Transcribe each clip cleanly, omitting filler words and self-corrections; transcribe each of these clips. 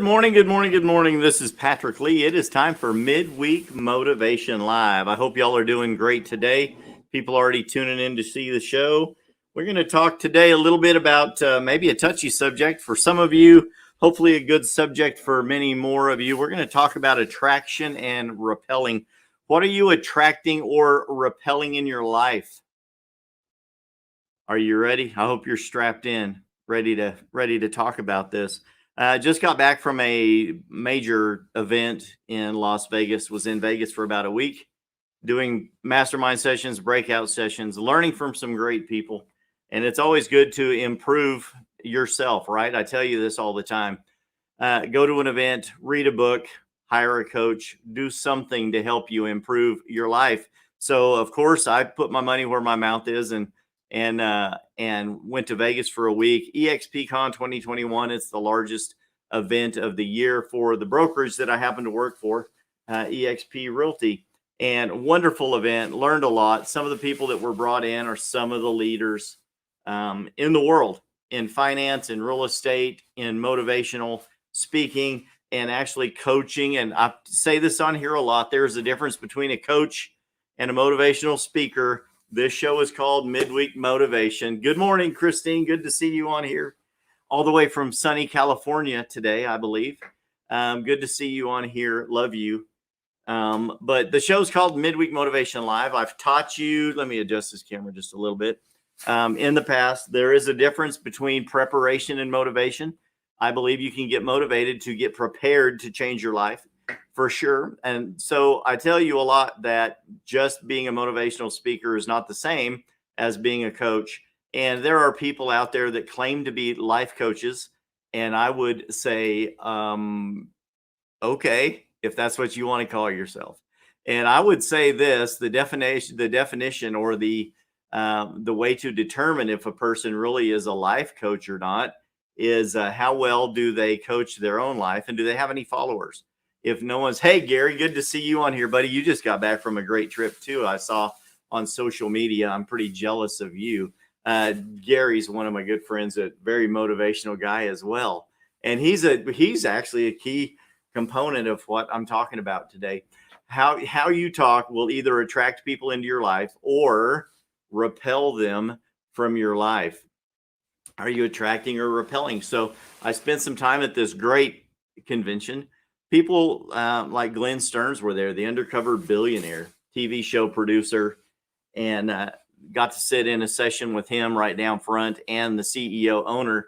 Good morning, good morning, good morning. This is Patrick Lee. It is time for Midweek Motivation Live. I hope y'all are doing great today. People already tuning in to see the show. We're going to talk today a little bit about maybe a touchy subject for some of you, hopefully a good subject for many more of you. We're going to talk about attraction and repelling. What are you attracting or repelling in your life? Are you ready? I hope you're strapped in, ready to talk about this. Just got back from a major event in Las Vegas. Was in Vegas for about a week, doing mastermind sessions, breakout sessions, learning from some great people. And it's always good to improve yourself, right? I tell you this all the time. Go to an event, read a book, hire a coach, do something to help you improve your life. So, of course, I put my money where my mouth is and went to Vegas for a week. EXPCon 2021. It's the largest event of the year for the brokerage that I happen to work for, EXP Realty. And wonderful event. Learned a lot. Some of the people that were brought in are some of the leaders in the world in finance, in real estate, in motivational speaking, and actually coaching. And I say this on here a lot. There's a difference between a coach and a motivational speaker. This show is called Midweek Motivation. Good morning, Christine. Good to see you on here. All the way from sunny California today, I believe. Good to see you on here. Love you. But the show's called Midweek Motivation Live. I've taught you, let me adjust this camera just a little bit. In the past, there is a difference between preparation and motivation. I believe you can get motivated to get prepared to change your life. For sure. And so I tell you a lot that just being a motivational speaker is not the same as being a coach. And there are people out there that claim to be life coaches. And I would say, okay, if that's what you want to call yourself. And I would say this, the definition or the way to determine if a person really is a life coach or not is how well do they coach their own life and do they have any followers? If no one's, hey, Gary, good to see you on here, buddy. You just got back from a great trip, too. I saw on social media. I'm pretty jealous of you. Gary's one of my good friends, a very motivational guy as well. And he's actually a key component of what I'm talking about today. How you talk will either attract people into your life or repel them from your life. Are you attracting or repelling? So I spent some time at this great convention. People like Glenn Stearns were there, the undercover billionaire TV show producer, and got to sit in a session with him right down front and the CEO owner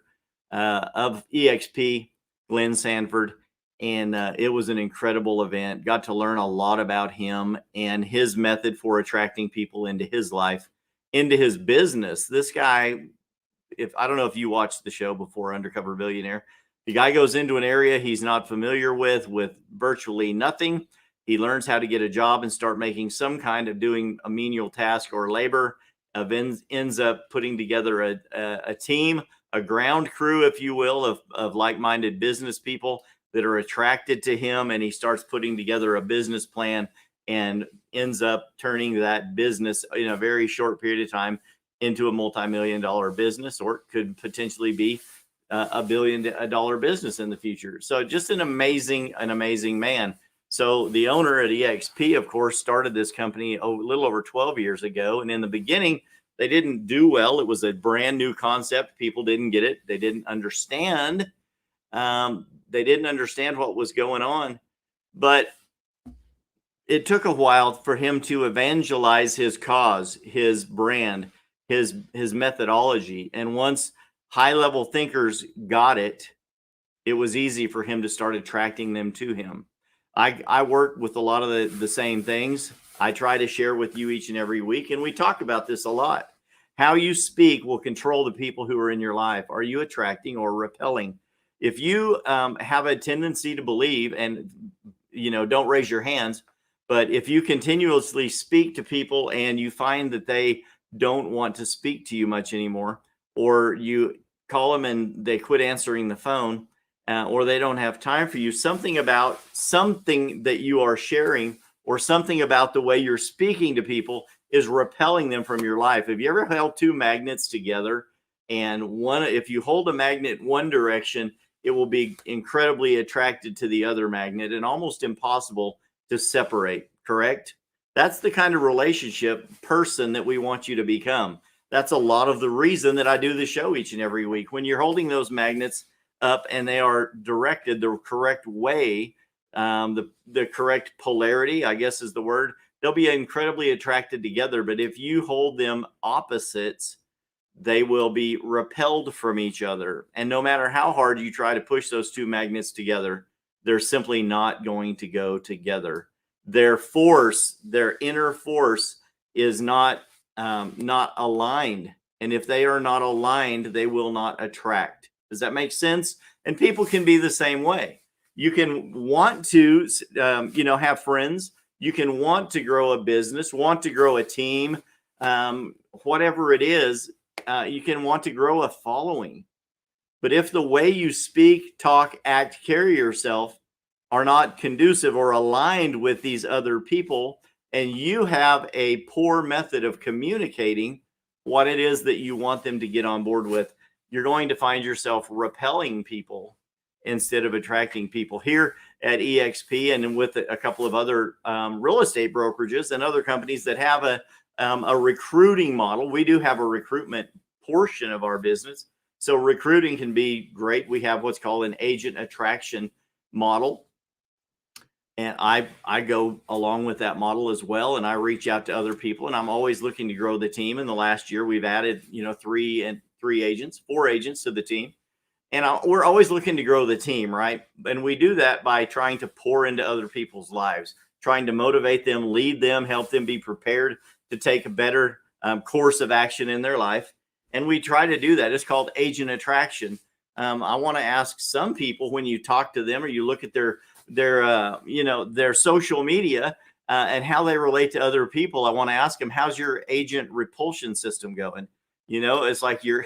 of EXP, Glenn Sanford. And it was an incredible event. Got to learn a lot about him and his method for attracting people into his life, into his business. This guy, I don't know if you watched the show before, Undercover Billionaire. The guy goes into an area he's not familiar with virtually nothing. He learns how to get a job and start making some kind of doing a menial task or labor. Ends up putting together a team, a ground crew, if you will, of like-minded business people that are attracted to him. And he starts putting together a business plan and ends up turning that business in a very short period of time into a multi-million-dollar business, or it could potentially be $1 billion business in the future. So just an amazing man. So the owner at EXP, of course, started this company a little over 12 years ago. And in the beginning, they didn't do well. It was a brand new concept. People didn't get it. They didn't understand. They didn't understand what was going on. But it took a while for him to evangelize his cause, his brand, his methodology. And once high-level thinkers got it, it was easy for him to start attracting them to him. I work with a lot of the same things. I try to share with you each and every week, and we talk about this a lot. How you speak will control the people who are in your life. Are you attracting or repelling? If you have a tendency to believe, and don't raise your hands, but if you continuously speak to people and you find that they don't want to speak to you much anymore, or you call them and they quit answering the phone, or they don't have time for you, something about something that you are sharing or something about the way you're speaking to people is repelling them from your life. Have you ever held two magnets together and if you hold a magnet one direction, it will be incredibly attracted to the other magnet and almost impossible to separate, correct? That's the kind of relationship person that we want you to become. That's a lot of the reason that I do the show each and every week. When you're holding those magnets up and they are directed the correct way, the correct polarity, I guess is the word, they'll be incredibly attracted together. But if you hold them opposites, they will be repelled from each other. And no matter how hard you try to push those two magnets together, they're simply not going to go together. Their force, their inner force, is not aligned. And if they are not aligned, they will not attract. Does that make sense? And people can be the same way. You can want to, have friends. You can want to grow a business, want to grow a team, whatever it is. You can want to grow a following. But if the way you speak, talk, act, carry yourself are not conducive or aligned with these other people, and you have a poor method of communicating what it is that you want them to get on board with, you're going to find yourself repelling people instead of attracting people. Here at EXP and with a couple of other real estate brokerages and other companies that have a recruiting model, we do have a recruitment portion of our business. So recruiting can be great. We have what's called an agent attraction model. And I go along with that model as well. And I reach out to other people, and I'm always looking to grow the team. In the last year, we've added, 4 agents to the team. And we're always looking to grow the team, right? And we do that by trying to pour into other people's lives, trying to motivate them, lead them, help them be prepared to take a better course of action in their life. And we try to do that. It's called agent attraction. I want to ask some people, when you talk to them or you look at their social media and how they relate to other people, I want to ask them, how's your agent repulsion system going? It's like you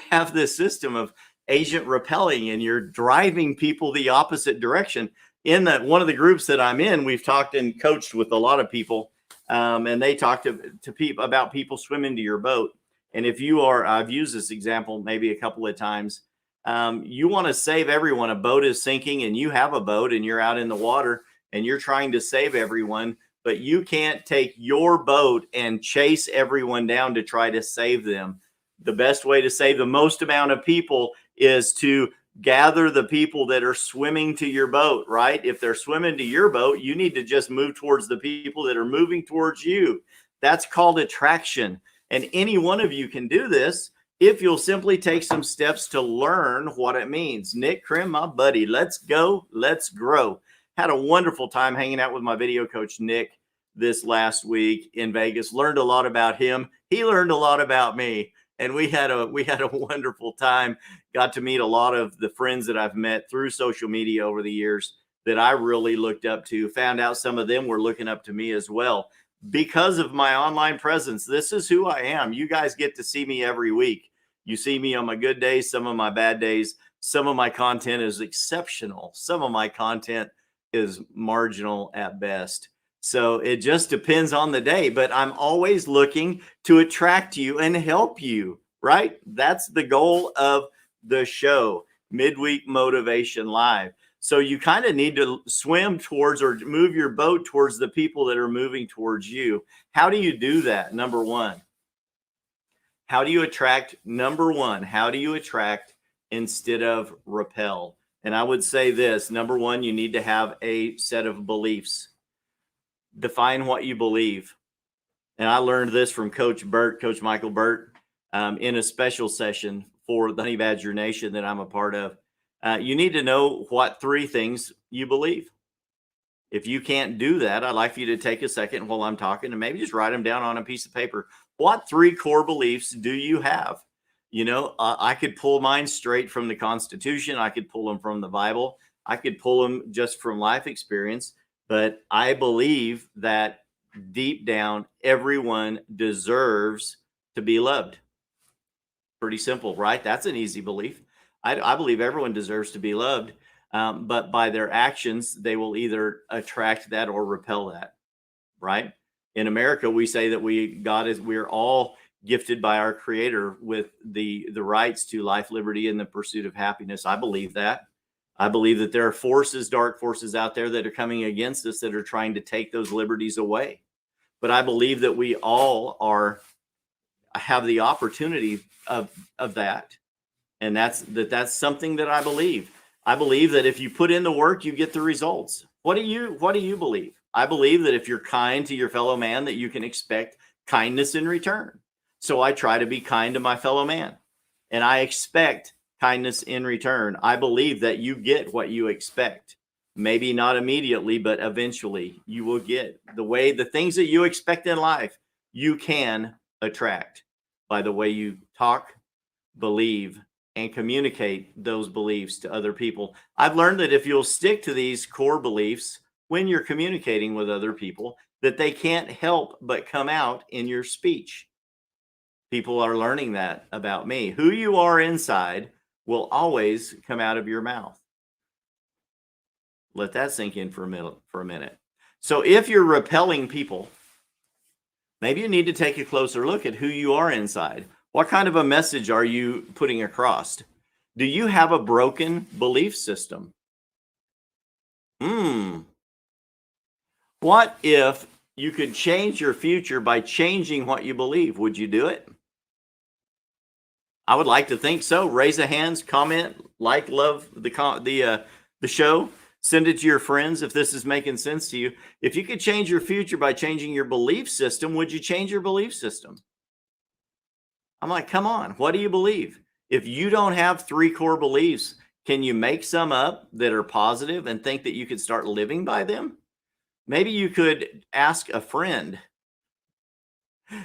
have this system of agent repelling, and you're driving people the opposite direction. In one of the groups that I'm in, we've talked and coached with a lot of people, and they talk to people about people swimming to your boat. And if I've used this example maybe a couple of times. You want to save everyone. A boat is sinking, and you have a boat, and you're out in the water, and you're trying to save everyone, but you can't take your boat and chase everyone down to try to save them. The best way to save the most amount of people is to gather the people that are swimming to your boat, right? If they're swimming to your boat, you need to just move towards the people that are moving towards you. That's called attraction. And any one of you can do this if you'll simply take some steps to learn what it means. Nick Krim, my buddy, let's go, let's grow. Had a wonderful time hanging out with my video coach, Nick, this last week in Vegas. Learned a lot about him. He learned a lot about me. And we had a wonderful time. Got to meet a lot of the friends that I've met through social media over the years that I really looked up to. Found out some of them were looking up to me as well because of my online presence. This is who I am. You guys get to see me every week. You see me on my good days, some of my bad days. Some of my content is exceptional. Some of my content is marginal at best. So it just depends on the day, but I'm always looking to attract you and help you, right? That's the goal of the show, Midweek Motivation Live. So you kind of need to swim towards or move your boat towards the people that are moving towards you. How do you do that? Number one, how do you attract? Number one, how do you attract instead of repel? And I would say this, number one, you need to have a set of beliefs. Define what you believe. And I learned this from Coach Michael Burt, in a special session for the Honey Badger Nation that I'm a part of. You need to know what 3 things you believe. If you can't do that, I'd like for you to take a second while I'm talking and maybe just write them down on a piece of paper. What 3 core beliefs do you have? I could pull mine straight from the Constitution. I could pull them from the Bible. I could pull them just from life experience. But I believe that deep down, everyone deserves to be loved. Pretty simple, right? That's an easy belief. I believe everyone deserves to be loved, but by their actions, they will either attract that or repel that, right? In America, we say that we're all gifted by our Creator with the rights to life, liberty, and the pursuit of happiness. I believe that. I believe that there are forces, dark forces out there that are coming against us that are trying to take those liberties away. But I believe that we all have the opportunity of that. And that's something that I believe. I believe that if you put in the work, you get the results. What do you believe? I believe that if you're kind to your fellow man, that you can expect kindness in return. So I try to be kind to my fellow man, and I expect kindness in return. I believe that you get what you expect. Maybe not immediately, but eventually you will get the things that you expect in life, you can attract by the way you talk, believe, and communicate those beliefs to other people. I've learned that if you'll stick to these core beliefs when you're communicating with other people, that they can't help but come out in your speech. People are learning that about me. Who you are inside will always come out of your mouth. Let that sink in for a minute. So if you're repelling people, maybe you need to take a closer look at who you are inside. What kind of a message are you putting across? Do you have a broken belief system? What if you could change your future by changing what you believe? Would you do it? I would like to think so. Raise a hands, comment, like, love the show. Send it to your friends if this is making sense to you. If you could change your future by changing your belief system, would you change your belief system? I'm like, come on, what do you believe? If you don't have 3 core beliefs, can you make some up that are positive and think that you could start living by them? Maybe you could ask a friend.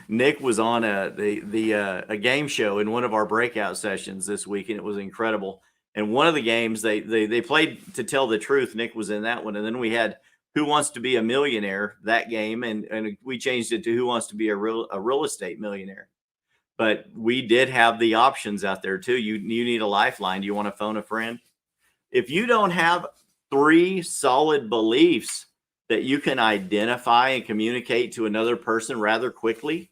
Nick was on a game show in one of our breakout sessions this week, and it was incredible. And one of the games they played To Tell the Truth. Nick was in that one, and then we had Who Wants to Be a Millionaire, that game, and we changed it to Who Wants to Be a real estate millionaire. But we did have the options out there too. You need a lifeline. Do you want to phone a friend? If you don't have 3 solid beliefs that you can identify and communicate to another person rather quickly,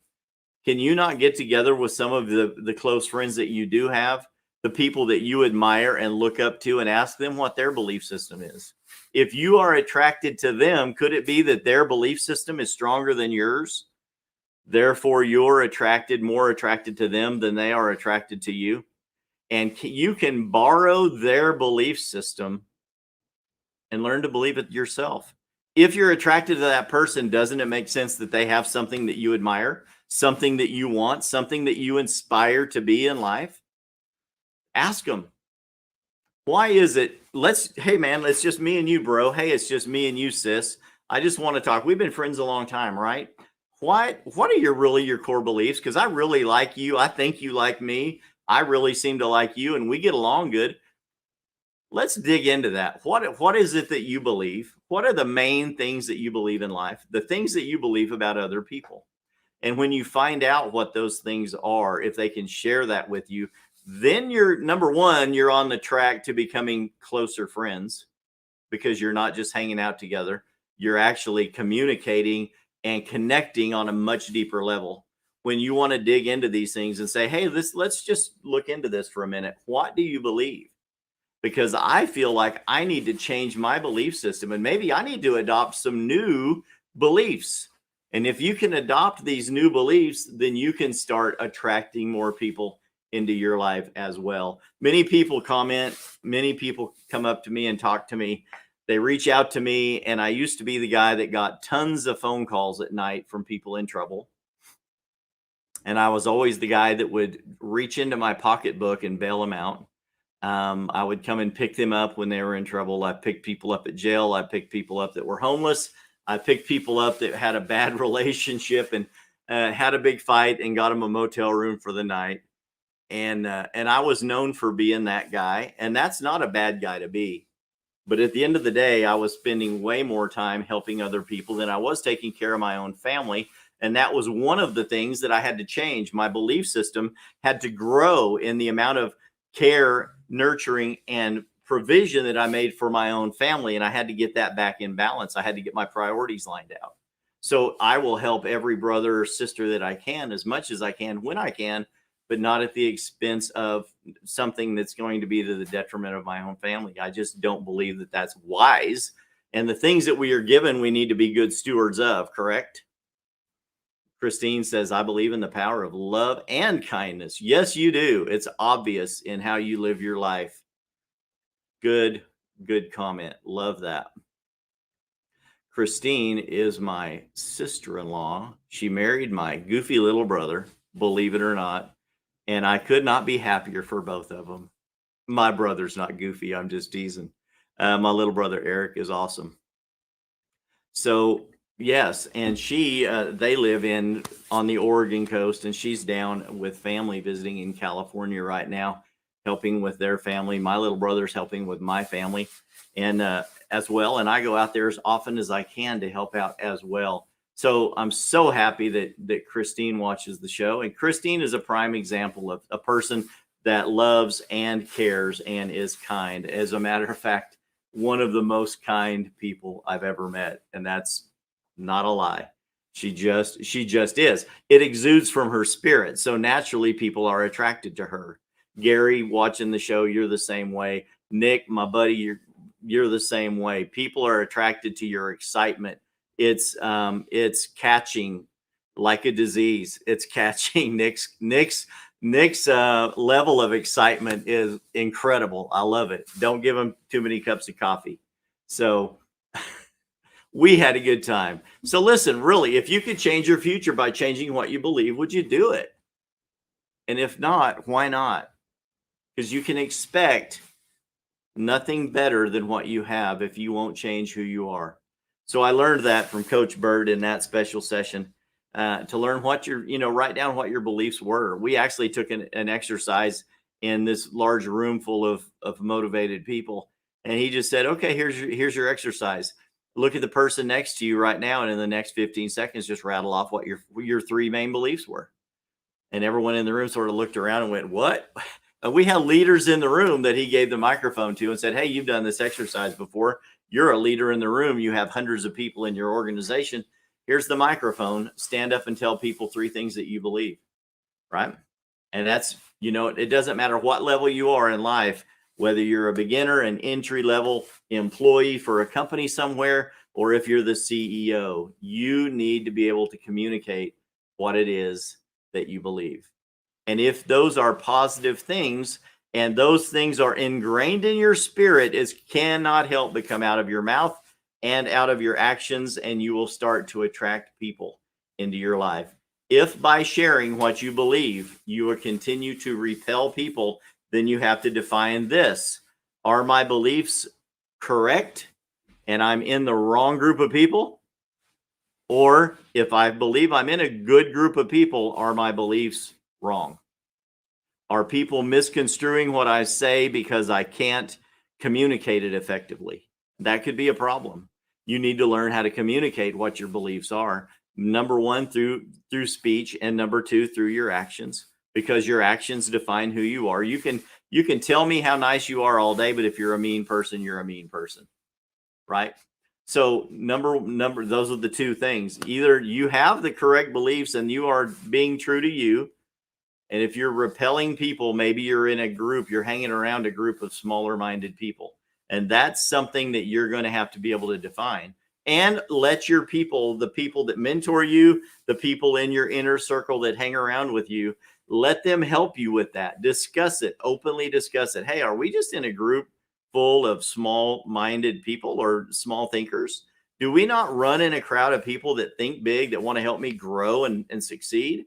can you not get together with some of the close friends that you do have, the people that you admire and look up to, and ask them what their belief system is? If you are attracted to them, could it be that their belief system is stronger than yours? Therefore, you're more attracted to them than they are attracted to you. And you can borrow their belief system and learn to believe it yourself. If you're attracted to that person, doesn't it make sense that they have something that you admire, something that you want, something that you inspire to be in life? Ask them. Why is it? Hey man, it's just me and you, bro. Hey, it's just me and you, sis. I just want to talk. We've been friends a long time, right? What are your core beliefs? Because I really like you. I think you like me. I really seem to like you, and we get along good. Let's dig into that. What is it that you believe? What are the main things that you believe in life? The things that you believe about other people. And when you find out what those things are, if they can share that with you, then number one, you're on the track to becoming closer friends, because you're not just hanging out together. You're actually communicating and connecting on a much deeper level. When you want to dig into these things and say, hey, let's just look into this for a minute. What do you believe? Because I feel like I need to change my belief system, and maybe I need to adopt some new beliefs. And if you can adopt these new beliefs, then you can start attracting more people into your life as well. Many people comment, many people come up to me and talk to me. They reach out to me, and I used to be the guy that got tons of phone calls at night from people in trouble. And I was always the guy that would reach into my pocketbook and bail them out. I would come and pick them up when they were in trouble. I picked people up at jail. I picked people up that were homeless. I picked people up that had a bad relationship and had a big fight and got them a motel room for the night. And I was known for being that guy. And that's not a bad guy to be. But at the end of the day, I was spending way more time helping other people than I was taking care of my own family. And that was one of the things that I had to change. My belief system had to grow in the amount of care, nurturing, and provision that I made for my own family. And I had to get that back in balance. I had to get my priorities lined out. So I will help every brother or sister that I can, as much as I can, when I can, but not at the expense of something that's going to be to the detriment of my own family. I just don't believe that that's wise. And the things that we are given, we need to be good stewards of, correct? Christine says, I believe in the power of love and kindness. Yes, you do. It's obvious in how you live your life. Good, good comment. Love that. Christine is my sister-in-law. She married my goofy little brother, believe it or not. And I could not be happier for both of them. My brother's not goofy. I'm just teasing. My little brother, Eric, is awesome. So yes, and they live on the Oregon coast, and she's down with family visiting in California right now, helping with their family. My little brother's helping with my family, and as well. And I go out there as often as I can to help out as well. So I'm so happy that Christine watches the show, and Christine is a prime example of a person that loves and cares and is kind. As a matter of fact, one of the most kind people I've ever met, and that's not a lie. She just is. It exudes from her spirit, so naturally people are attracted to her. Gary, watching the show, you're the same way. Nick, my buddy, you're the same way. People are attracted to your excitement. It's catching like a disease. It's catching. Nick's level of excitement is incredible. I love it. Don't give him too many cups of coffee. So we had a good time. So listen, really, if you could change your future by changing what you believe, would you do it? And if not, why not? Because you can expect nothing better than what you have if you won't change who you are. So I learned that from Coach Bird in that special session. To learn what write down what your beliefs were. We actually took an exercise in this large room full of motivated people. And he just said, okay, here's your exercise. Look at the person next to you right now. And in the next 15 seconds, just rattle off what your three main beliefs were. And everyone in the room sort of looked around and went, what? We had leaders in the room that he gave the microphone to and said, hey, you've done this exercise before. You're a leader in the room. You have hundreds of people in your organization. Here's the microphone. Stand up and tell people three things that you believe, right? And that's, it doesn't matter what level you are in life, whether you're a beginner, an entry level employee for a company somewhere, or if you're the CEO, you need to be able to communicate what it is that you believe. And if those are positive things and those things are ingrained in your spirit, it cannot help but come out of your mouth and out of your actions, and you will start to attract people into your life. If by sharing what you believe, you will continue to repel people, then you have to define this. Are my beliefs correct and I'm in the wrong group of people? Or if I believe I'm in a good group of people, are my beliefs wrong? Are people misconstruing what I say because I can't communicate it effectively? That could be a problem. You need to learn how to communicate what your beliefs are. Number one, through speech, and number two, through your actions, because your actions define who you are. You can tell me how nice you are all day, but if you're a mean person, you're a mean person, right? So number, those are the two things. Either you have the correct beliefs and you are being true to you. And if you're repelling people, maybe you're in a group, you're hanging around a group of smaller minded people. And that's something that you're going to have to be able to define. And let your people, the people that mentor you, the people in your inner circle that hang around with you, let them help you with that. Discuss it, openly discuss it. Hey, are we just in a group full of small minded people or small thinkers? Do we not run in a crowd of people that think big, that want to help me grow and succeed?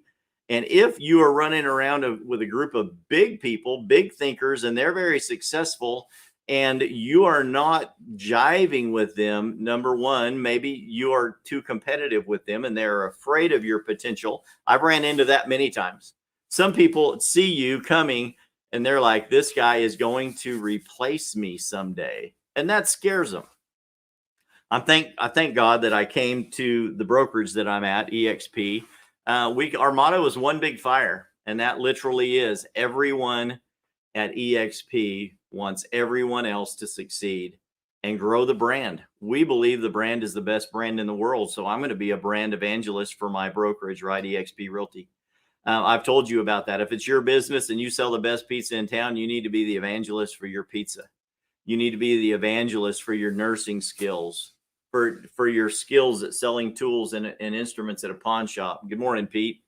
And if you are running around with a group of big people, big thinkers, and they're very successful, and you are not jiving with them, number one, maybe you are too competitive with them and they're afraid of your potential. I've ran into that many times. Some people see you coming and they're like, this guy is going to replace me someday. And that scares them. I thank God that I came to the brokerage that I'm at, EXP. Our motto is one big fire, and that literally is everyone at EXP wants everyone else to succeed, and grow the brand. We believe the brand is the best brand in the world. So I'm going to be a brand evangelist for my brokerage, right? eXp Realty. I've told you about that. If it's your business and you sell the best pizza in town, you need to be the evangelist for your pizza. You need to be the evangelist for your nursing skills, for your skills at selling tools and instruments at a pawn shop. Good morning, Pete.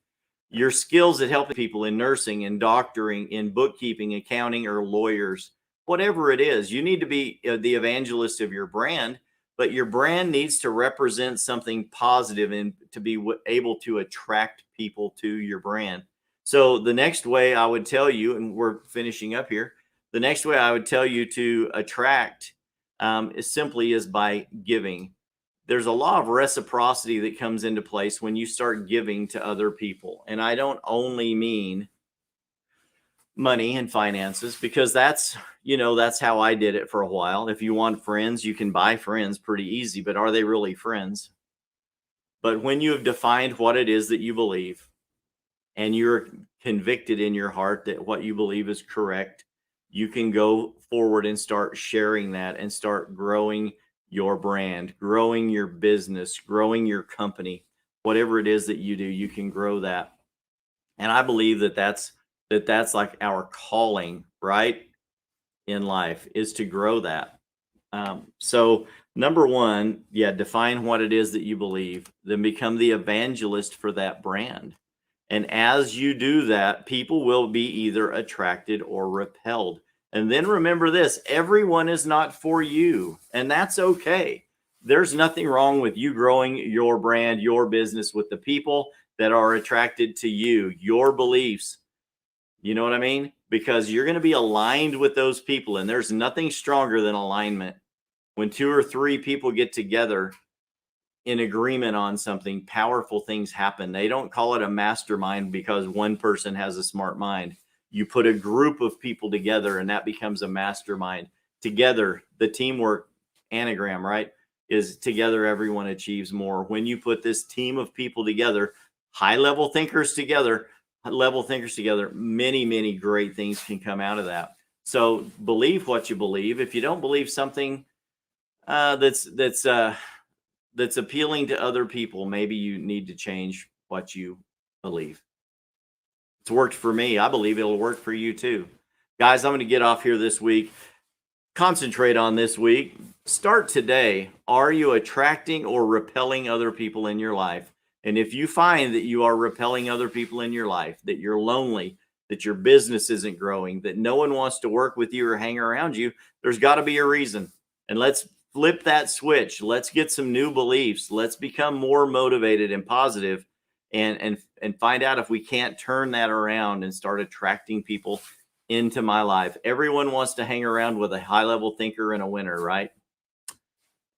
Your skills at helping people in nursing and doctoring, in bookkeeping, accounting, or lawyers, whatever it is, you need to be the evangelist of your brand, but your brand needs to represent something positive and to be able to attract people to your brand. So the next way I would tell you, and we're finishing up here, the next way I would tell you to attract is simply by giving. There's a law of reciprocity that comes into place when you start giving to other people. And I don't only mean money and finances, because that's how I did it for a while. If you want friends, you can buy friends pretty easy, but are they really friends? But when you have defined what it is that you believe and you're convicted in your heart that what you believe is correct, you can go forward and start sharing that and start growing your brand, growing your business, growing your company, whatever it is that you do, you can grow that. And I believe that that's like our calling, right, in life, is to grow that. So number one, define what it is that you believe, then become the evangelist for that brand. And as you do that, people will be either attracted or repelled. And then remember this, everyone is not for you, and that's okay. There's nothing wrong with you growing your brand, your business with the people that are attracted to you, your beliefs. You know what I mean? Because you're going to be aligned with those people, and there's nothing stronger than alignment. When 2 or 3 people get together in agreement on something, powerful things happen. They don't call it a mastermind because one person has a smart mind. You put a group of people together and that becomes a mastermind. Together, the teamwork anagram, right, is together everyone achieves more. When you put this team of people together, high-level thinkers together, many great things can come out of that. So believe what you believe. If you don't believe something that's appealing to other people, maybe you need to change what you believe. It's worked for me. I believe it'll work for you too. Guys, I'm going to get off here this week. Concentrate on this week. Start today. Are you attracting or repelling other people in your life? And if you find that you are repelling other people in your life, that you're lonely, that your business isn't growing, that no one wants to work with you or hang around you, there's got to be a reason. And let's flip that switch. Let's get some new beliefs. Let's become more motivated and positive, and find out if we can't turn that around and start attracting people into my life. Everyone wants to hang around with a high-level thinker and a winner, right?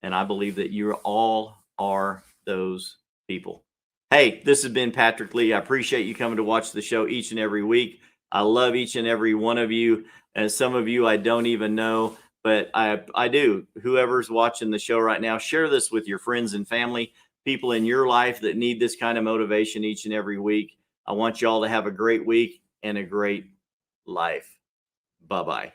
And I believe that you all are those people. Hey, this has been Patrick Lee. I appreciate you coming to watch the show each and every week. I love each and every one of you. And some of you I don't even know, but I do. Whoever's watching the show right now, share this with your friends and family, people in your life that need this kind of motivation each and every week. I want you all to have a great week and a great life. Bye-bye.